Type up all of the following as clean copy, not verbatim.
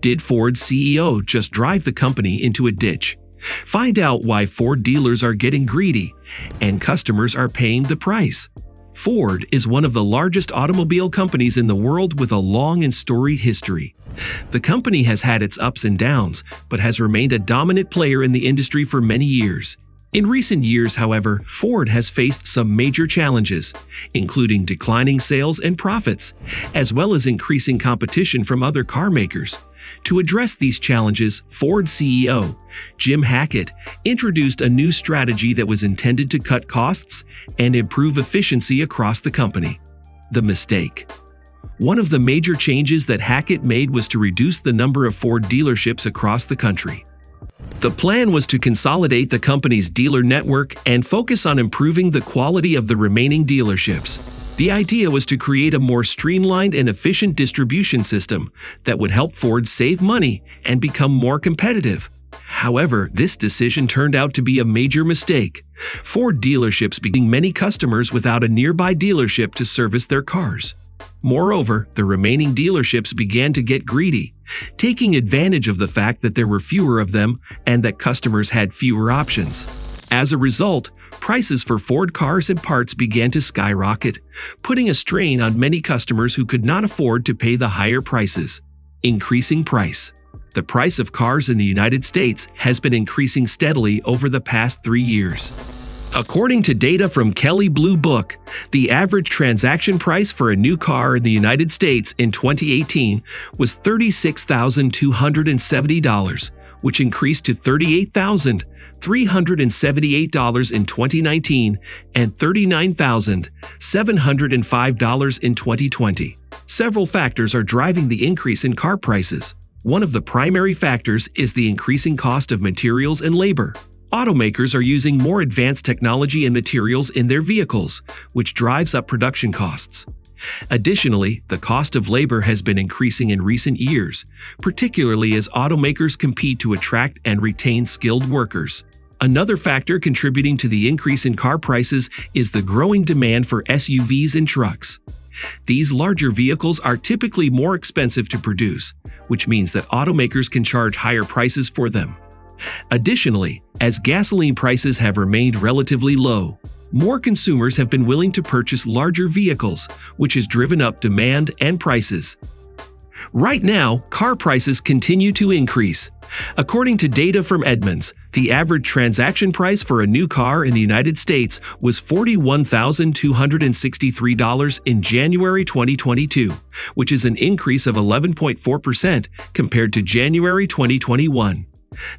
Did Ford's CEO just drive the company into a ditch? Find out why Ford dealers are getting greedy and customers are paying the price. Ford is one of the largest automobile companies in the world with a long and storied history. The company has had its ups and downs, but has remained a dominant player in the industry for many years. In recent years, however, Ford has faced some major challenges, including declining sales and profits, as well as increasing competition from other car makers. To address these challenges, Ford CEO Jim Hackett introduced a new strategy that was intended to cut costs and improve efficiency across the company. The mistake. One of the major changes that Hackett made was to reduce the number of Ford dealerships across the country. The plan was to consolidate the company's dealer network and focus on improving the quality of the remaining dealerships. The idea was to create a more streamlined and efficient distribution system that would help Ford save money and become more competitive. However, this decision turned out to be a major mistake. Ford dealerships became many customers without a nearby dealership to service their cars. Moreover, the remaining dealerships began to get greedy, taking advantage of the fact that there were fewer of them and that customers had fewer options. As a result, prices for Ford cars and parts began to skyrocket, putting a strain on many customers who could not afford to pay the higher prices. Increasing price. The price of cars in the United States has been increasing steadily over the past 3 years. According to data from Kelley Blue Book, the average transaction price for a new car in the United States in 2018 was $36,270, which increased to $38,378 in 2019 and $39,705 in 2020. Several factors are driving the increase in car prices. One of the primary factors is the increasing cost of materials and labor. Automakers are using more advanced technology and materials in their vehicles, which drives up production costs. Additionally, the cost of labor has been increasing in recent years, particularly as automakers compete to attract and retain skilled workers. Another factor contributing to the increase in car prices is the growing demand for SUVs and trucks. These larger vehicles are typically more expensive to produce, which means that automakers can charge higher prices for them. Additionally, as gasoline prices have remained relatively low, more consumers have been willing to purchase larger vehicles, which has driven up demand and prices. Right now, car prices continue to increase. According to data from Edmunds, the average transaction price for a new car in the United States was $41,263 in January 2022, which is an increase of 11.4% compared to January 2021.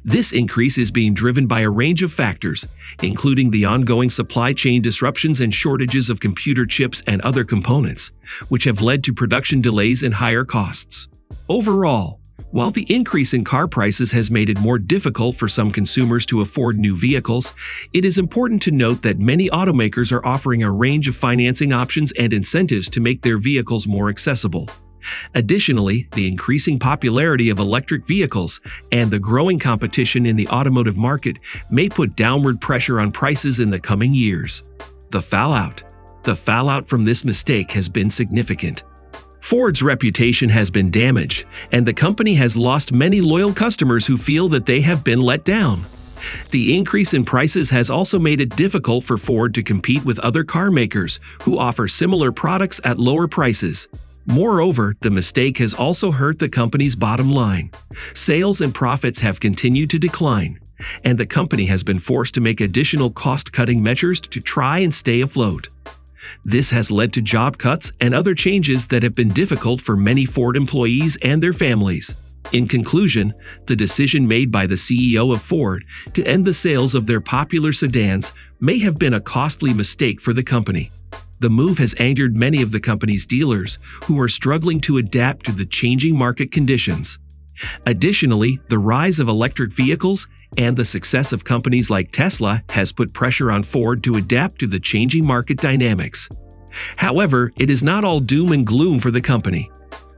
This increase is being driven by a range of factors, including the ongoing supply chain disruptions and shortages of computer chips and other components, which have led to production delays and higher costs. Overall, while the increase in car prices has made it more difficult for some consumers to afford new vehicles, it is important to note that many automakers are offering a range of financing options and incentives to make their vehicles more accessible. Additionally, the increasing popularity of electric vehicles and the growing competition in the automotive market may put downward pressure on prices in the coming years. The fallout. The fallout from this mistake has been significant. Ford's reputation has been damaged, and the company has lost many loyal customers who feel that they have been let down. The increase in prices has also made it difficult for Ford to compete with other car makers who offer similar products at lower prices. Moreover, the mistake has also hurt the company's bottom line. Sales and profits have continued to decline, and the company has been forced to make additional cost-cutting measures to try and stay afloat. This has led to job cuts and other changes that have been difficult for many Ford employees and their families. In conclusion, the decision made by the CEO of Ford to end the sales of their popular sedans may have been a costly mistake for the company. The move has angered many of the company's dealers, who are struggling to adapt to the changing market conditions. Additionally, the rise of electric vehicles and the success of companies like Tesla has put pressure on Ford to adapt to the changing market dynamics. However, it is not all doom and gloom for the company.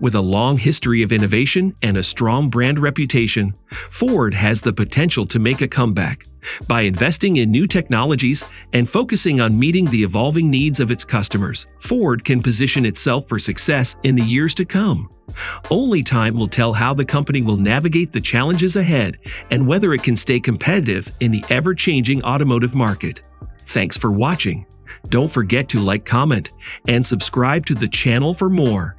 With a long history of innovation and a strong brand reputation, Ford has the potential to make a comeback. By investing in new technologies and focusing on meeting the evolving needs of its customers, Ford can position itself for success in the years to come. Only time will tell how the company will navigate the challenges ahead and whether it can stay competitive in the ever-changing automotive market. Thanks for watching. Don't forget to like, comment, and subscribe to the channel for more.